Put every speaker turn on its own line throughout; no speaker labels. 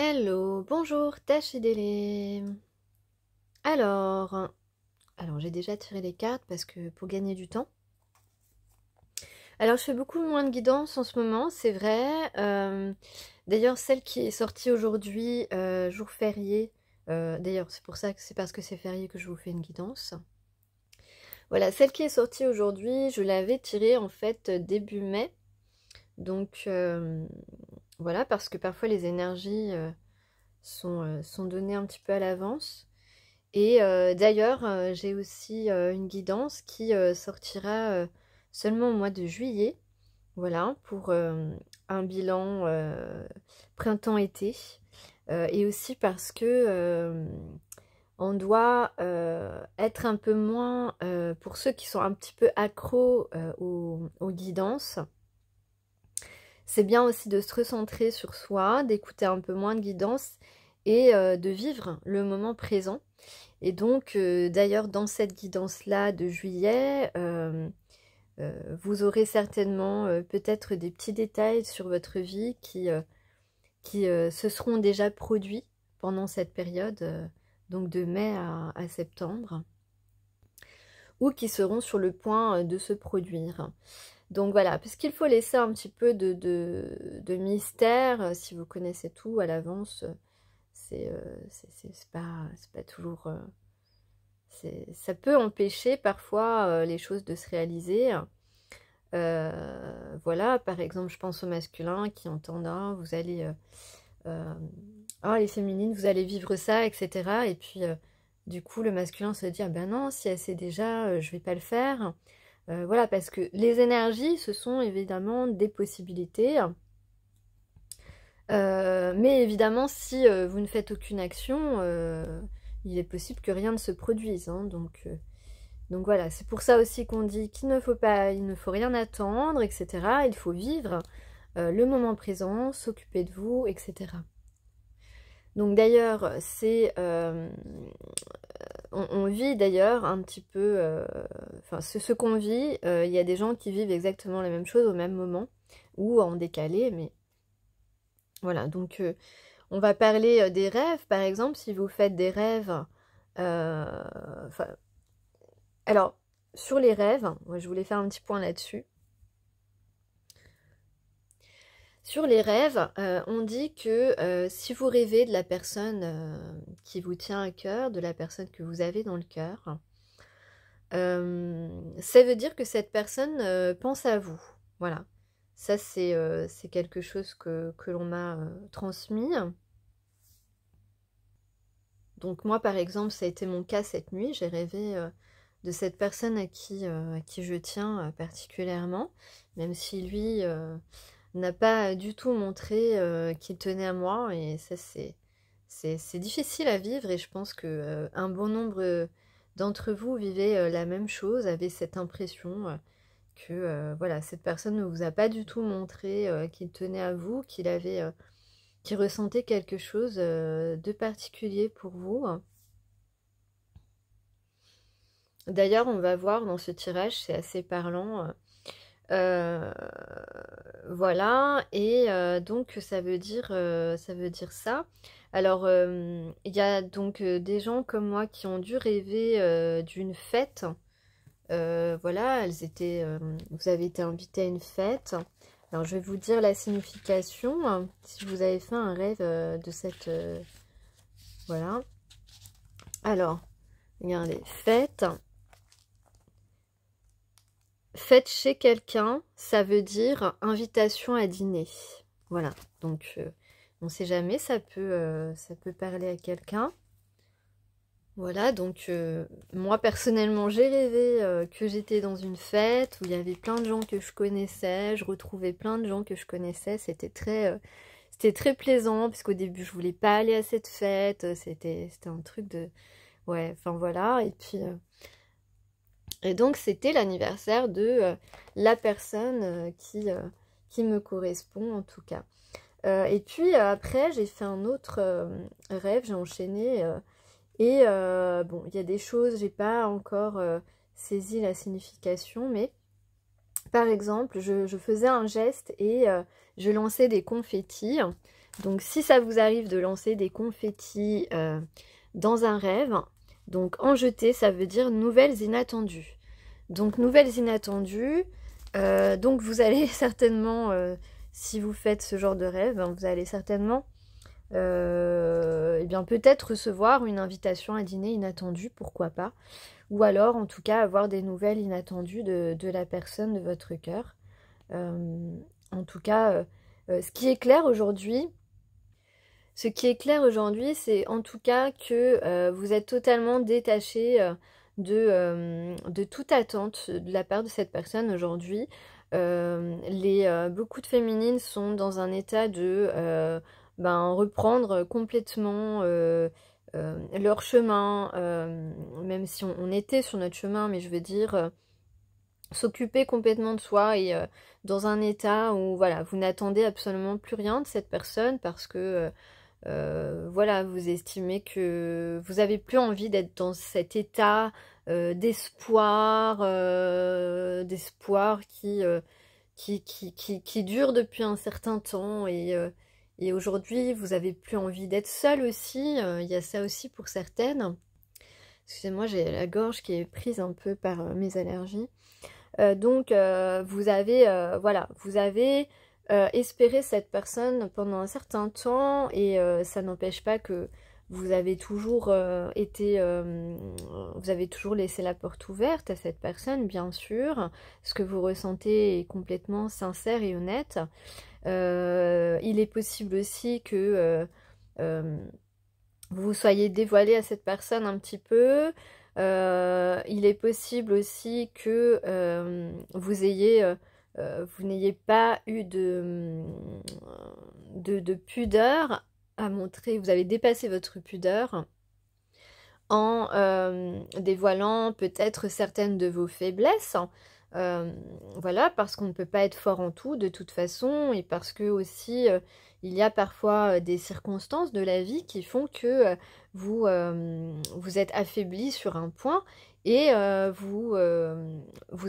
Hello, bonjour, Tache et Délé. Alors, j'ai déjà tiré les cartes parce que pour gagner du temps. Alors, je fais beaucoup moins de guidance en ce moment, c'est vrai. D'ailleurs, celle qui est sortie aujourd'hui, jour férié. D'ailleurs, c'est parce que c'est férié que je vous fais une guidance. Voilà, celle qui est sortie aujourd'hui, je l'avais tirée en fait début mai. Donc, voilà, parce que parfois les énergies sont données un petit peu à l'avance. Et d'ailleurs, j'ai aussi une guidance qui sortira seulement au mois de juillet, voilà, pour un bilan printemps-été. Et aussi parce que on doit être un peu moins, pour ceux qui sont un petit peu accros aux guidances, c'est bien aussi de se recentrer sur soi, d'écouter un peu moins de guidance et de vivre le moment présent. Et donc, d'ailleurs, dans cette guidance-là de juillet, vous aurez certainement peut-être des petits détails sur votre vie qui se seront déjà produits pendant cette période, donc de mai à septembre, ou qui seront sur le point de se produire. Donc voilà, puisqu'il faut laisser un petit peu de mystère, si vous connaissez tout à l'avance, c'est pas toujours... ça peut empêcher parfois les choses de se réaliser. Voilà, par exemple, je pense aux masculins qui entendent ah, vous allez les féminines, vous allez vivre ça, etc. Et puis du coup, le masculin se dit ah ben non, si elle sait déjà, je vais pas le faire. Voilà, parce que les énergies, ce sont évidemment des possibilités. Mais évidemment, si vous ne faites aucune action, il est possible que rien ne se produise. Hein, donc voilà, c'est pour ça aussi qu'on dit qu'il ne faut pas, il ne faut rien attendre, etc. Il faut vivre le moment présent, s'occuper de vous, etc. Donc d'ailleurs, on vit d'ailleurs un petit peu, enfin ce qu'on vit, il y a des gens qui vivent exactement la même chose au même moment, ou en décalé, mais voilà, donc on va parler des rêves, par exemple, si vous faites des rêves, alors, sur les rêves, moi je voulais faire un petit point là-dessus. Sur les rêves, on dit que si vous rêvez de la personne qui vous tient à cœur, de la personne que vous avez dans le cœur, ça veut dire que cette personne pense à vous. Voilà. Ça, c'est quelque chose que l'on m'a transmis. Donc moi, par exemple, ça a été mon cas cette nuit. J'ai rêvé de cette personne à qui je tiens particulièrement, même si lui n'a pas du tout montré qu'il tenait à moi. Et ça, c'est difficile à vivre. Et je pense que un bon nombre d'entre vous vivez la même chose, avez cette impression que voilà, cette personne ne vous a pas du tout montré qu'il tenait à vous, qu'il ressentait quelque chose de particulier pour vous. D'ailleurs, on va voir dans ce tirage, c'est assez parlant. Voilà, et donc ça veut dire ça. Alors, il y a donc des gens comme moi qui ont dû rêver d'une fête. Voilà, vous avez été invités à une fête. Alors, je vais vous dire la signification, hein, si vous avez fait un rêve de cette... voilà. Alors, regardez, fête. Fête chez quelqu'un, ça veut dire invitation à dîner. Voilà, donc on ne sait jamais, ça peut parler à quelqu'un. Voilà, donc moi personnellement j'ai rêvé que j'étais dans une fête où il y avait plein de gens que je connaissais, je retrouvais plein de gens que je connaissais, c'était très plaisant, parce qu'au début je voulais pas aller à cette fête, c'était un truc de... Ouais, enfin voilà, et puis... et donc c'était l'anniversaire de la personne qui me correspond en tout cas. Et puis après j'ai fait un autre rêve, j'ai enchaîné... et bon, il y a des choses, j'ai pas encore saisi la signification, mais par exemple, je faisais un geste et je lançais des confettis. Donc si ça vous arrive de lancer des confettis dans un rêve, donc en jeter, ça veut dire nouvelles inattendues. Donc nouvelles inattendues, donc vous allez certainement, si vous faites ce genre de rêve, hein, vous allez certainement eh bien peut-être recevoir une invitation à dîner inattendue, pourquoi pas. Ou alors en tout cas avoir des nouvelles inattendues de la personne de votre cœur. En tout cas, ce qui est clair aujourd'hui, c'est en tout cas que vous êtes totalement détaché de toute attente de la part de cette personne aujourd'hui. Beaucoup de féminines sont dans un état de reprendre complètement leur chemin, même si on était sur notre chemin, mais je veux dire s'occuper complètement de soi et dans un état où voilà, vous n'attendez absolument plus rien de cette personne parce que voilà, vous estimez que vous avez plus envie d'être dans cet état d'espoir qui dure depuis un certain temps et aujourd'hui vous avez plus envie d'être seule aussi, il y a ça aussi pour certaines. Excusez-moi, j'ai la gorge qui est prise un peu par mes allergies. Donc vous avez espéré cette personne pendant un certain temps et ça n'empêche pas que vous avez toujours vous avez toujours laissé la porte ouverte à cette personne, bien sûr. Ce que vous ressentez est complètement sincère et honnête. Il est possible aussi que vous soyez dévoilé à cette personne un petit peu. Il est possible aussi que vous n'ayez pas eu de pudeur à montrer, vous avez dépassé votre pudeur en dévoilant peut-être certaines de vos faiblesses. Voilà, parce qu'on ne peut pas être fort en tout de toute façon et parce que aussi il y a parfois des circonstances de la vie qui font que vous êtes affaibli sur un point et vous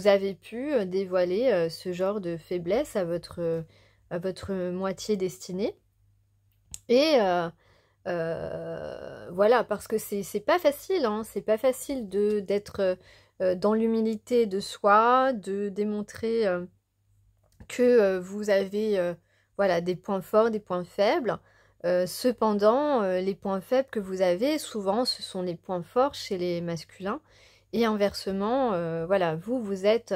avez pu dévoiler ce genre de faiblesse à votre moitié destinée. Et voilà, parce que c'est pas facile, hein, c'est pas facile d'être dans l'humilité de soi, de démontrer que vous avez voilà, des points forts, des points faibles. Cependant, les points faibles que vous avez, souvent, ce sont les points forts chez les masculins. Et inversement, voilà, vous êtes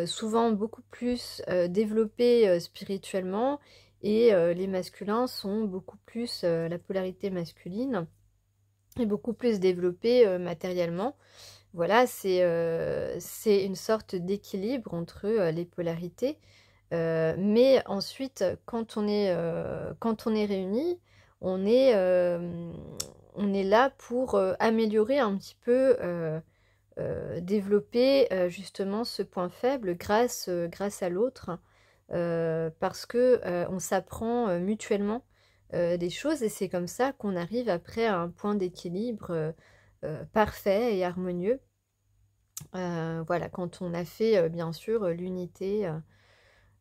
souvent beaucoup plus développé spirituellement et les masculins sont beaucoup plus, la polarité masculine est beaucoup plus développée matériellement. Voilà, c'est une sorte d'équilibre entre les polarités. Mais ensuite, quand on est réunis, on est là pour améliorer un petit peu, développer justement ce point faible grâce à l'autre, parce que on s'apprend mutuellement des choses et c'est comme ça qu'on arrive après à un point d'équilibre parfait et harmonieux. Voilà, quand on a fait bien sûr l'unité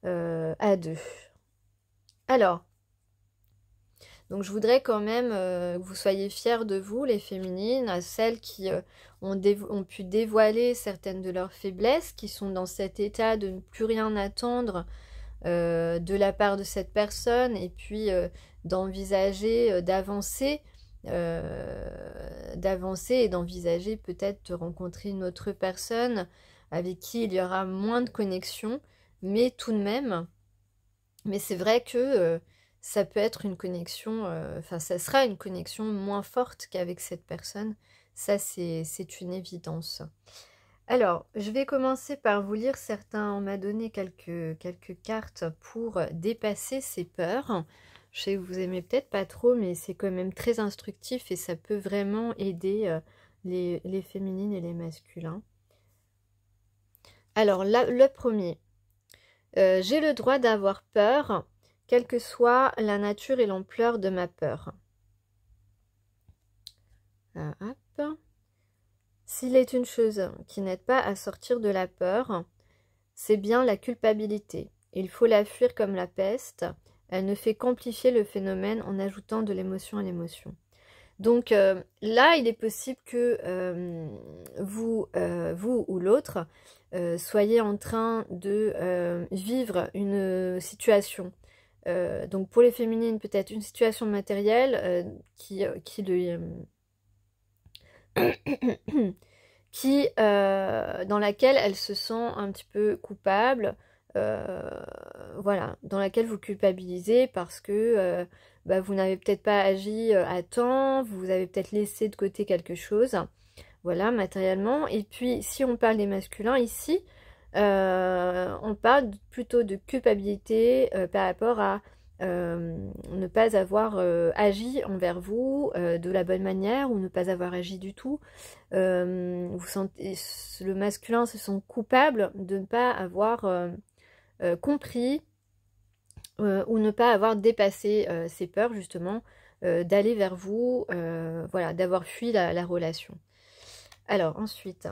à deux. Alors, donc je voudrais quand même que vous soyez fiers de vous, les féminines, à celles qui ont pu dévoiler certaines de leurs faiblesses, qui sont dans cet état de ne plus rien attendre de la part de cette personne, et puis d'envisager d'avancer et d'envisager peut-être de rencontrer une autre personne avec qui il y aura moins de connexion, mais tout de même, mais c'est vrai que ça peut être une connexion, enfin ça sera une connexion moins forte qu'avec cette personne, ça c'est une évidence. Alors, je vais commencer par vous lire certains, on m'a donné quelques cartes pour dépasser ces peurs. Je sais que vous aimez peut-être pas trop, mais c'est quand même très instructif et ça peut vraiment aider les féminines et les masculins. Alors, le premier, j'ai le droit d'avoir peur, quelle que soit la nature et l'ampleur de ma peur. Hop. S'il est une chose qui n'aide pas à sortir de la peur, c'est bien la culpabilité. Il faut la fuir comme la peste, Elle ne fait qu'amplifier le phénomène en ajoutant de l'émotion à l'émotion. Donc là, il est possible que vous ou l'autre soyez en train de vivre une situation. Donc pour les féminines, peut-être une situation matérielle dans laquelle elle se sent un petit peu coupable, voilà, dans laquelle vous culpabilisez parce que bah, vous n'avez peut-être pas agi à temps, vous avez peut-être laissé de côté quelque chose, voilà, matériellement. Et puis, si on parle des masculins ici, on parle plutôt de culpabilité par rapport à ne pas avoir agi envers vous de la bonne manière ou ne pas avoir agi du tout. Vous sentez, le masculin se sent coupable de ne pas avoir compris ou ne pas avoir dépassé ses peurs justement d'aller vers vous, voilà, d'avoir fui la relation. Alors ensuite,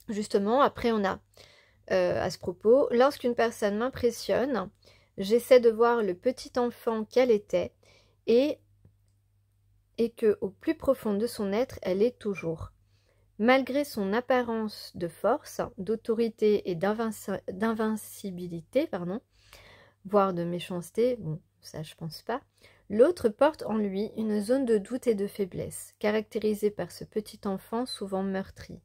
justement, après on a à ce propos, lorsqu'une personne m'impressionne, j'essaie de voir le petit enfant qu'elle était et que au plus profond de son être, elle est toujours. Malgré son apparence de force, d'autorité et d'invincibilité, voire de méchanceté, bon, ça je pense pas, l'autre porte en lui une zone de doute et de faiblesse, caractérisée par ce petit enfant souvent meurtri.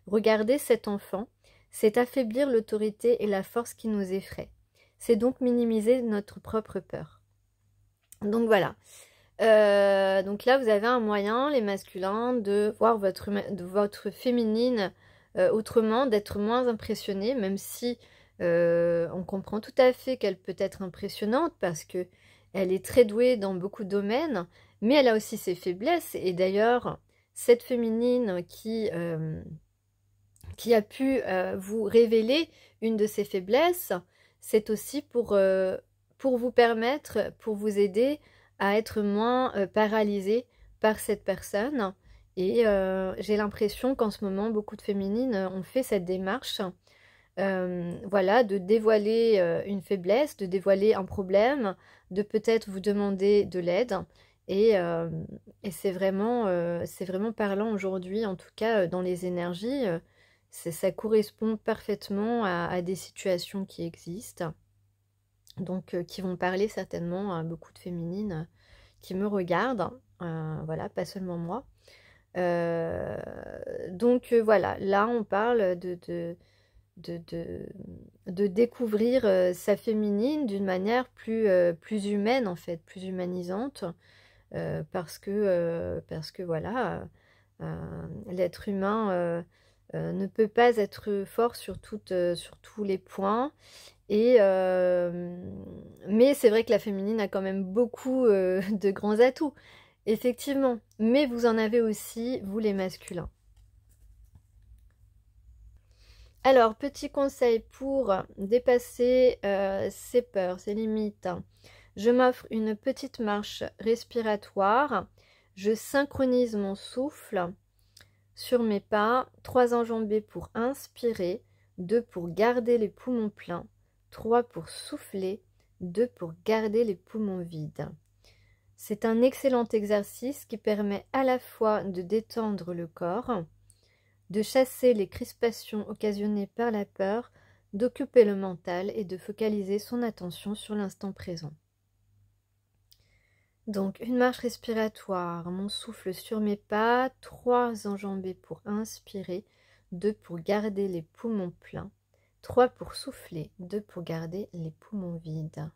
Regarder cet enfant, c'est affaiblir l'autorité et la force qui nous effraient. C'est donc minimiser notre propre peur. Donc voilà. Donc là, vous avez un moyen, les masculins, de voir votre féminine autrement, d'être moins impressionné, même si on comprend tout à fait qu'elle peut être impressionnante parce que elle est très douée dans beaucoup de domaines, mais elle a aussi ses faiblesses. Et d'ailleurs, cette féminine qui a pu vous révéler une de ses faiblesses, c'est aussi pour vous permettre, pour vous aider à être moins paralysé par cette personne. Et j'ai l'impression qu'en ce moment, beaucoup de féminines ont fait cette démarche, voilà, de dévoiler une faiblesse, de dévoiler un problème, de peut-être vous demander de l'aide. Et c'est vraiment parlant aujourd'hui, en tout cas dans les énergies. Ça correspond parfaitement à des situations qui existent, donc qui vont parler certainement à beaucoup de féminines qui me regardent, voilà, pas seulement moi. Donc voilà, là on parle de découvrir sa féminine d'une manière plus humaine en fait, plus humanisante, parce que voilà, l'être humain ne peut pas être fort sur tous les points. Et mais c'est vrai que la féminine a quand même beaucoup de grands atouts, effectivement. Mais vous en avez aussi, vous les masculins. Alors, petit conseil pour dépasser ses peurs, ses limites. Je m'offre une petite marche respiratoire. Je synchronise mon souffle sur mes pas. 3 enjambées pour inspirer, 2 pour garder les poumons pleins, 3 pour souffler, 2 pour garder les poumons vides. C'est un excellent exercice qui permet à la fois de détendre le corps, de chasser les crispations occasionnées par la peur, d'occuper le mental et de focaliser son attention sur l'instant présent. Donc une marche respiratoire, mon souffle sur mes pas, 3 enjambées pour inspirer, 2 pour garder les poumons pleins, 3 pour souffler, 2 pour garder les poumons vides.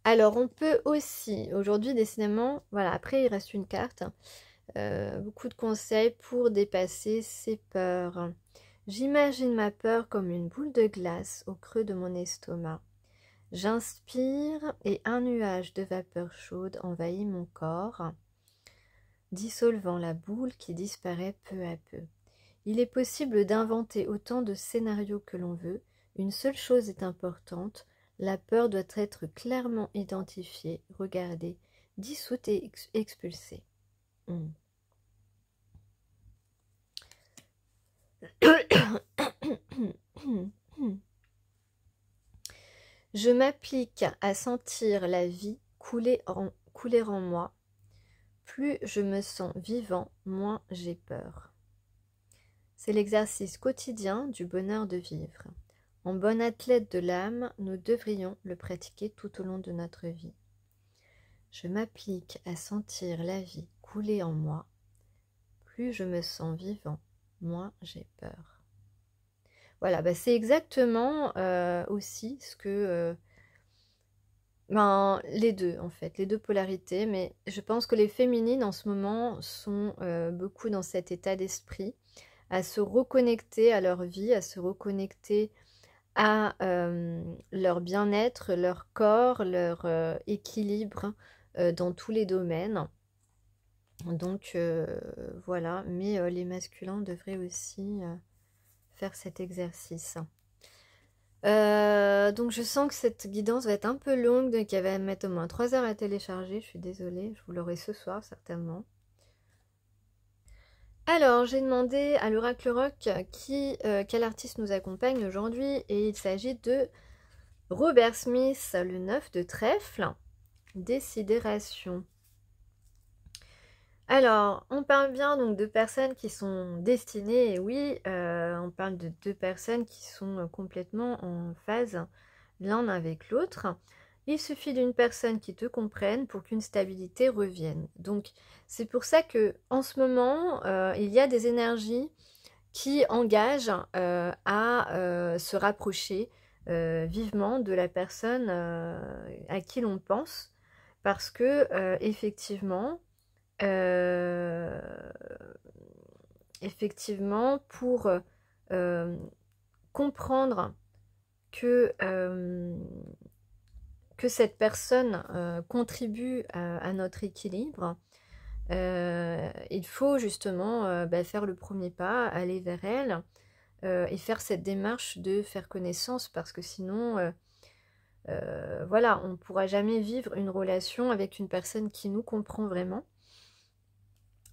Alors on peut aussi, aujourd'hui décidément, voilà, après il reste une carte, beaucoup de conseils pour dépasser ses peurs. J'imagine ma peur comme une boule de glace au creux de mon estomac. J'inspire et un nuage de vapeur chaude envahit mon corps, dissolvant la boule qui disparaît peu à peu. Il est possible d'inventer autant de scénarios que l'on veut. Une seule chose est importante, la peur doit être clairement identifiée, regardée, dissoute et expulsée. Je m'applique à sentir la vie couler en moi. Plus je me sens vivant, moins j'ai peur. C'est l'exercice quotidien du bonheur de vivre. En bon athlète de l'âme, nous devrions le pratiquer tout au long de notre vie. Je m'applique à sentir la vie couler en moi. Plus je me sens vivant, moins j'ai peur. Voilà, bah c'est exactement aussi ce que... les deux en fait, les deux polarités, mais je pense que les féminines en ce moment sont beaucoup dans cet état d'esprit, à se reconnecter à leur vie, à se reconnecter à leur bien-être, leur corps, leur équilibre dans tous les domaines. Donc voilà, mais les masculins devraient aussi faire cet exercice. Donc je sens que cette guidance va être un peu longue, donc elle va mettre au moins 3 heures à télécharger, je suis désolée, je vous l'aurai ce soir certainement. Alors j'ai demandé à l'Oracle Rock quel artiste nous accompagne aujourd'hui, et il s'agit de Robert Smith, le 9 de trèfle, Désidération. Alors, on parle bien donc de personnes qui sont destinées, et oui, on parle de 2 personnes qui sont complètement en phase l'un avec l'autre. Il suffit d'une personne qui te comprenne pour qu'une stabilité revienne. Donc, c'est pour ça que en ce moment, il y a des énergies qui engagent à se rapprocher vivement de la personne à qui l'on pense, parce que effectivement, pour comprendre que cette personne contribue à notre équilibre, il faut justement faire le premier pas, aller vers elle et faire cette démarche de faire connaissance, parce que sinon, voilà, on ne pourra jamais vivre une relation avec une personne qui nous comprend vraiment.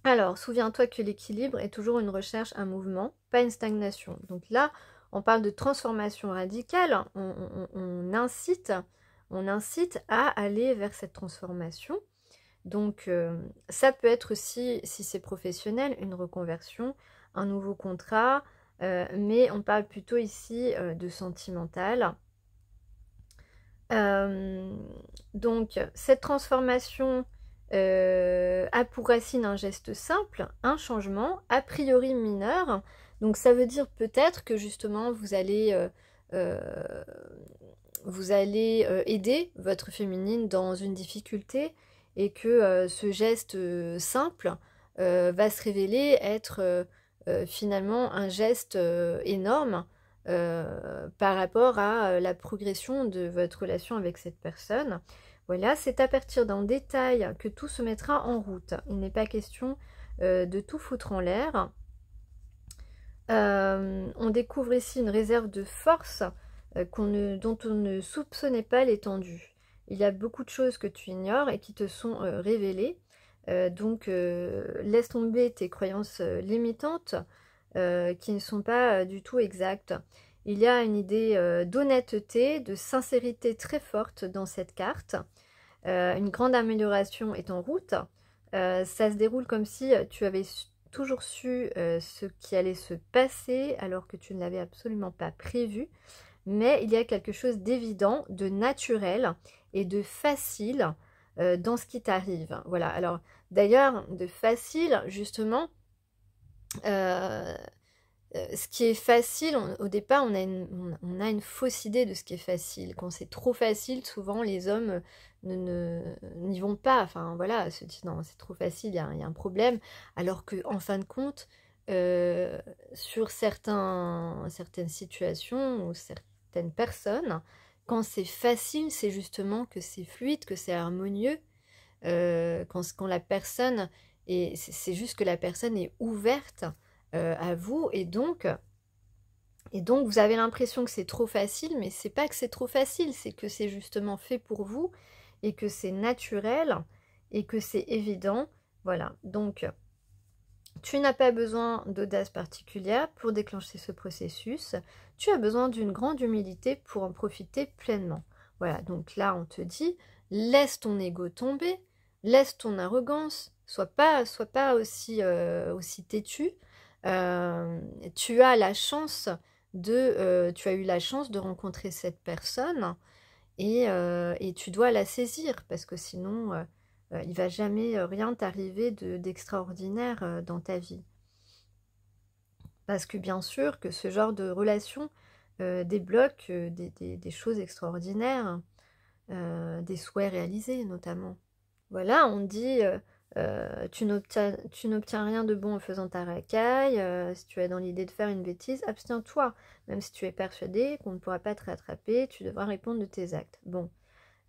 Alors, souviens-toi que l'équilibre est toujours une recherche, un mouvement, pas une stagnation. Donc là, on parle de transformation radicale, on incite à aller vers cette transformation. Donc, ça peut être aussi, si c'est professionnel, une reconversion, un nouveau contrat, mais on parle plutôt ici de sentimental. Donc, cette transformation a pour racine un geste simple, un changement, a priori mineur. Donc ça veut dire peut-être que justement vous allez aider votre féminine dans une difficulté, et que ce geste simple va se révéler être finalement un geste énorme par rapport à la progression de votre relation avec cette personne. Voilà, c'est à partir d'un détail que tout se mettra en route. Il n'est pas question de tout foutre en l'air. On découvre ici une réserve de force dont on ne soupçonnait pas l'étendue. Il y a beaucoup de choses que tu ignores et qui te sont révélées. Donc, laisse tomber tes croyances limitantes qui ne sont pas du tout exactes. Il y a une idée d'honnêteté, de sincérité très forte dans cette carte. Une grande amélioration est en route. Ça se déroule comme si tu avais toujours su ce qui allait se passer, alors que tu ne l'avais absolument pas prévu. Mais il y a quelque chose d'évident, de naturel et de facile dans ce qui t'arrive. Voilà, alors d'ailleurs, de facile, justement, ce qui est facile, au départ, on a une fausse idée de ce qui est facile. Quand c'est trop facile, souvent les hommes n'y vont pas. Enfin voilà, se disent non, c'est trop facile, il y a un problème. Alors qu'en fin de compte, sur certaines situations ou certaines personnes, quand c'est facile, c'est justement que c'est fluide, que c'est harmonieux. Quand la personne, c'est juste que la personne est ouverte à vous, et donc vous avez l'impression que c'est trop facile, mais c'est pas que c'est trop facile, c'est que c'est justement fait pour vous, et que c'est naturel, et que c'est évident. Voilà, donc Tu n'as pas besoin d'audace particulière pour déclencher ce processus. Tu as besoin d'une grande humilité pour en profiter pleinement. Voilà, donc là, on te dit, laisse ton ego tomber, laisse ton arrogance, sois pas aussi, aussi têtu. Tu as la chance tu as eu la chance de rencontrer cette personne et tu dois la saisir parce que sinon, il va jamais rien t'arriver d'extraordinaire dans ta vie. Parce que bien sûr que ce genre de relation débloque des choses extraordinaires, des souhaits réalisés notamment. Voilà, on dit tu n'obtiens rien de bon en faisant ta racaille. Si tu es dans l'idée de faire une bêtise, abstiens-toi. Même si tu es persuadé qu'on ne pourra pas te rattraper, tu devras répondre de tes actes. Bon,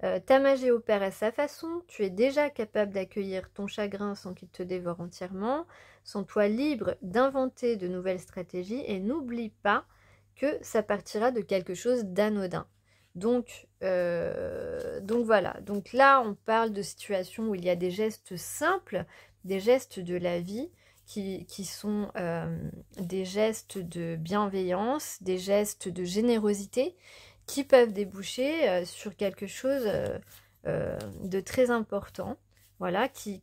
ta magie opère à sa façon. Tu es déjà capable d'accueillir ton chagrin sans qu'il te dévore entièrement. Sens-toi libre d'inventer de nouvelles stratégies et n'oublie pas que ça partira de quelque chose d'anodin. Donc voilà, donc là on parle de situations où il y a des gestes simples, des gestes de la vie qui sont des gestes de bienveillance, des gestes de générosité qui peuvent déboucher sur quelque chose de très important, voilà, qui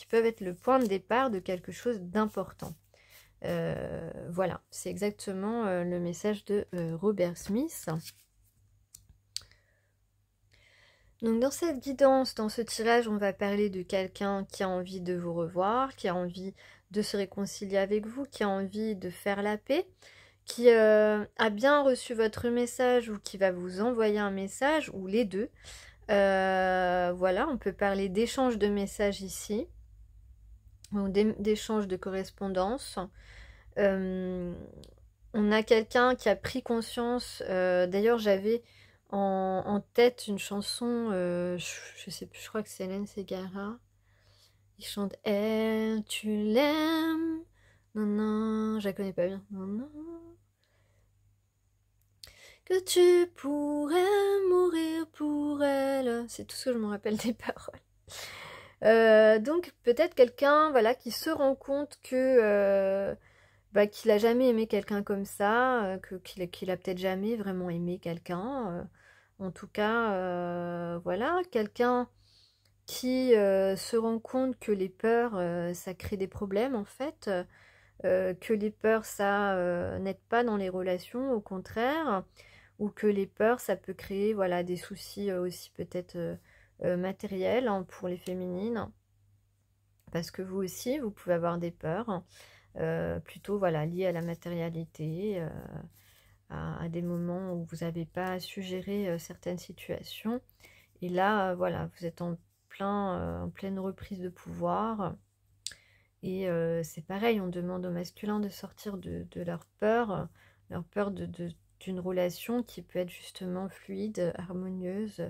peuvent être le point de départ de quelque chose d'important. Voilà, c'est exactement le message de Robert Smith. Donc dans cette guidance, dans ce tirage, on va parler de quelqu'un qui a envie de vous revoir, qui a envie de se réconcilier avec vous, qui a envie de faire la paix, qui a bien reçu votre message ou qui va vous envoyer un message, ou les deux. Voilà, on peut parler d'échange de messages ici, ou d'échange de correspondance. On a quelqu'un qui a pris conscience, d'ailleurs j'avais en tête une chanson, je sais plus, je crois que c'est Hélène Ségara. Il chante Elle, tu l'aimes. Non, non, je la connais pas bien. Non, non. Que tu pourrais mourir pour elle. C'est tout ce que je me rappelle des paroles. Donc peut-être quelqu'un voilà, qui se rend compte que qu'il a jamais aimé quelqu'un comme ça, qu'il a peut-être jamais vraiment aimé quelqu'un. En tout cas, voilà, quelqu'un qui se rend compte que les peurs, ça crée des problèmes en fait, que les peurs, ça n'aide pas dans les relations, au contraire, ou que les peurs, ça peut créer voilà, des soucis aussi peut-être matériels hein, pour les féminines, parce que vous aussi, vous pouvez avoir des peurs, plutôt voilà, liées à la matérialité, à des moments où vous n'avez pas su gérer certaines situations. Et là, voilà, vous êtes en pleine reprise de pouvoir. Et c'est pareil, on demande aux masculins de sortir de leur peur d'une relation qui peut être justement fluide, harmonieuse,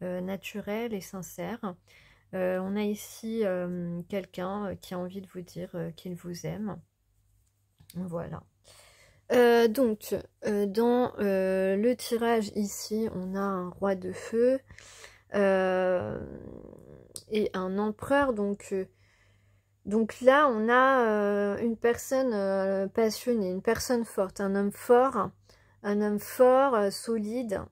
naturelle et sincère. On a ici quelqu'un qui a envie de vous dire qu'il vous aime. Voilà. Donc, dans le tirage ici, on a un roi de feu et un empereur. Donc là, on a une personne passionnée, une personne forte, un homme fort, solide,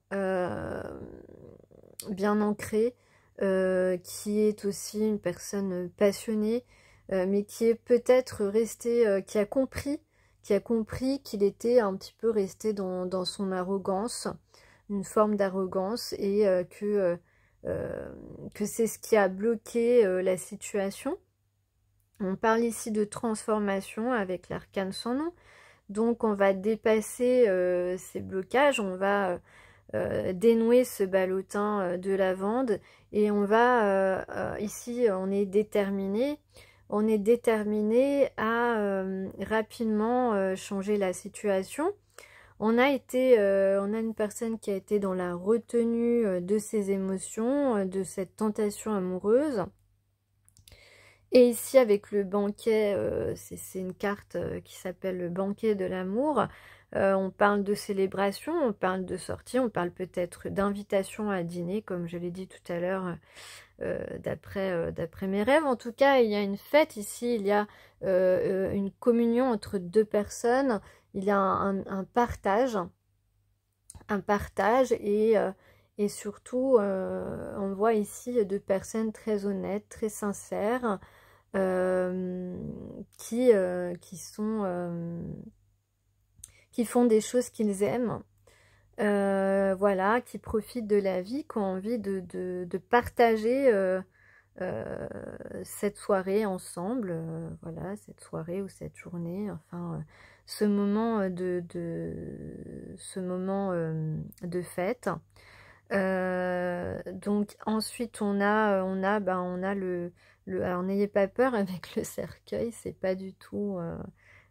bien ancré, qui est aussi une personne passionnée, mais qui est peut-être resté, qui a compris qu'il était un petit peu resté dans son arrogance, une forme d'arrogance, et que c'est ce qui a bloqué la situation. On parle ici de transformation avec l'arcane sans nom. Donc on va dépasser ces blocages, on va dénouer ce ballotin de lavande et on va, ici on est déterminé à rapidement changer la situation. On a une personne qui a été dans la retenue de ses émotions, de cette tentation amoureuse. Et ici, avec le banquet, c'est une carte qui s'appelle le banquet de l'amour. On parle de célébration, on parle de sortie, on parle peut-être d'invitation à dîner, comme je l'ai dit tout à l'heure, d'après mes rêves. En tout cas, il y a une fête ici, il y a une communion entre deux personnes, il y a un partage et surtout, on voit ici deux personnes très honnêtes, très sincères, qui font des choses qu'ils aiment. Voilà, qui profitent de la vie, qui ont envie de partager cette soirée ensemble, voilà, cette soirée ou cette journée, enfin, ce moment de fête. Donc ensuite on a alors n'ayez pas peur avec le cercueil, c'est pas du tout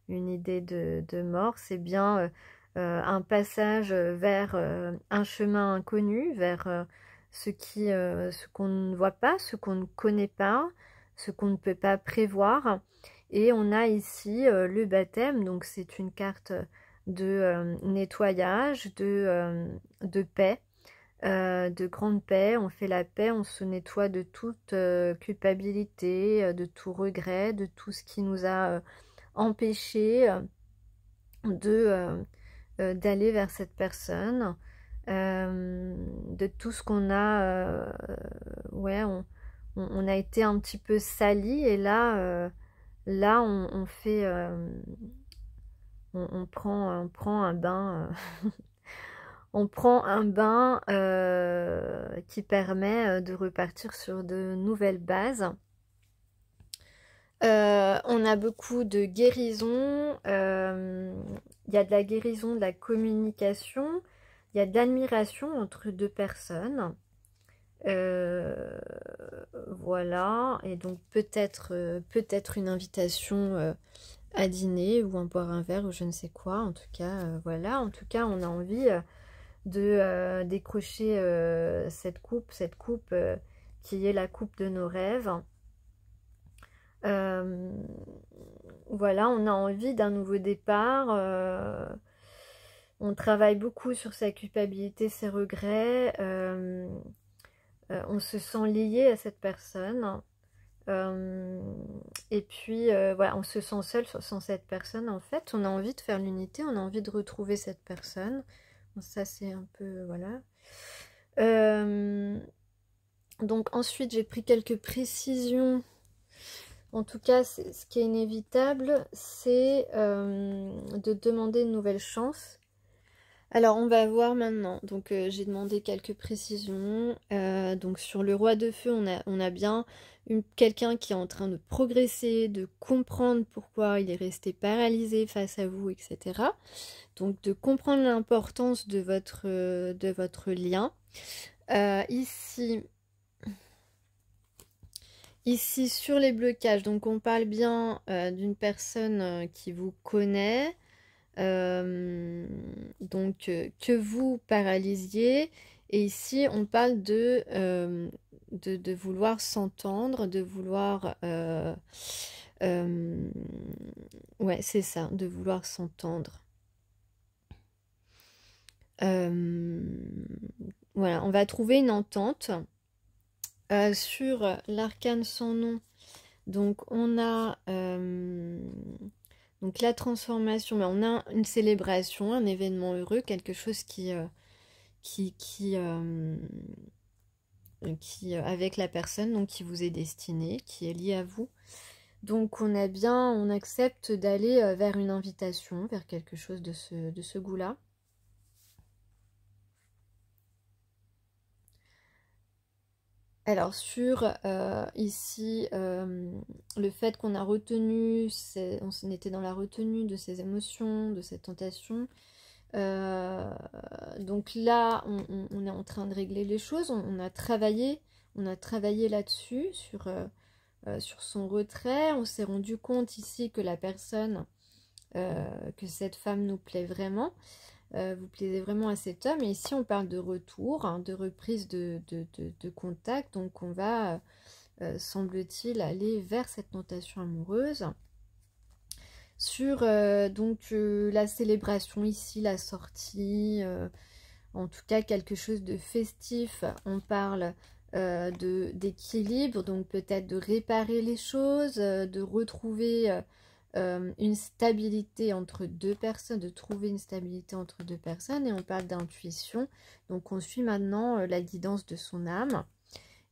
une idée de mort, c'est bien un passage vers un chemin inconnu, vers ce qu'on ne voit pas, ce qu'on ne connaît pas, ce qu'on ne peut pas prévoir. Et on a ici le baptême, donc c'est une carte de nettoyage, de paix, de grande paix. On fait la paix, on se nettoie de toute culpabilité, de tout regret, de tout ce qui nous a empêché d'aller vers cette personne, de tout ce qu'on a, ouais, on a été un petit peu sali, et là, on fait, on prend un bain, on prend un bain qui permet de repartir sur de nouvelles bases. On a beaucoup de guérison, il y a de la guérison, de la communication, il y a de l'admiration entre deux personnes. Voilà, et donc peut-être une invitation à dîner ou à boire un verre ou je ne sais quoi. En tout cas, voilà, en tout cas on a envie de décrocher cette coupe qui est la coupe de nos rêves. Voilà, on a envie d'un nouveau départ. On travaille beaucoup sur sa culpabilité, ses regrets. On se sent lié à cette personne. Et puis, voilà, on se sent seul sans cette personne. En fait, on a envie de faire l'unité, on a envie de retrouver cette personne. Bon, ça, c'est un peu, voilà. Donc ensuite, j'ai pris quelques précisions. En tout cas, ce qui est inévitable, c'est de demander une nouvelle chance. Alors, on va voir maintenant. Donc, j'ai demandé quelques précisions. Donc, sur le roi de feu, on a bien quelqu'un qui est en train de progresser, de comprendre pourquoi il est resté paralysé face à vous, etc. Donc, de comprendre l'importance de votre lien. Ici, sur les blocages, donc on parle bien d'une personne qui vous connaît, donc que vous paralysiez. Et ici, on parle de vouloir s'entendre, de vouloir... ouais, c'est ça, de vouloir s'entendre. Voilà, on va trouver une entente. Sur l'arcane sans nom, donc on a donc la transformation, mais on a une célébration, un événement heureux, quelque chose qui avec la personne donc qui vous est destiné, qui est lié à vous. Donc on accepte d'aller vers une invitation, vers quelque chose de ce goût-là. Alors sur ici, le fait qu'on a retenu, on était dans la retenue de ces émotions, de cette tentation. Donc là, on est en train de régler les choses. On a travaillé là-dessus, sur son retrait. On s'est rendu compte ici que la personne, que cette femme nous plaît vraiment. Vous plaisez vraiment à cet homme. Et ici, on parle de retour, hein, de reprise de contact. Donc, on va, semble-t-il, aller vers cette tentation amoureuse. sur donc la célébration ici, la sortie, en tout cas quelque chose de festif. On parle d'équilibre, donc peut-être de réparer les choses, de retrouver une stabilité entre deux personnes, de trouver une stabilité entre deux personnes. Et on parle d'intuition, donc on suit maintenant la guidance de son âme.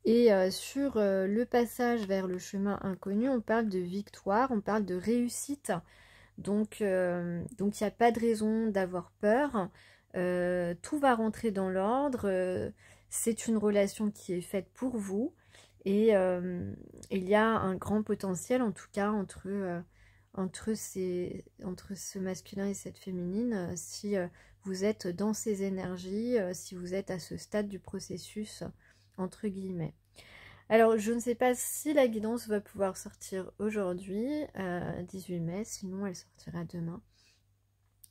Et sur le passage vers le chemin inconnu, on parle de victoire, on parle de réussite. Donc il n'y a pas de raison d'avoir peur. Tout va rentrer dans l'ordre. C'est une relation qui est faite pour vous. Et il y a un grand potentiel, en tout cas, entre ce masculin et cette féminine, si vous êtes dans ces énergies, si vous êtes à ce stade du processus, entre guillemets. Alors, je ne sais pas si la guidance va pouvoir sortir aujourd'hui, 18 mai, sinon elle sortira demain,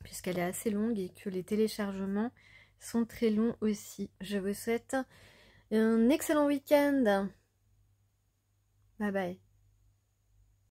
puisqu'elle est assez longue et que les téléchargements sont très longs aussi. Je vous souhaite un excellent week-end. Bye bye.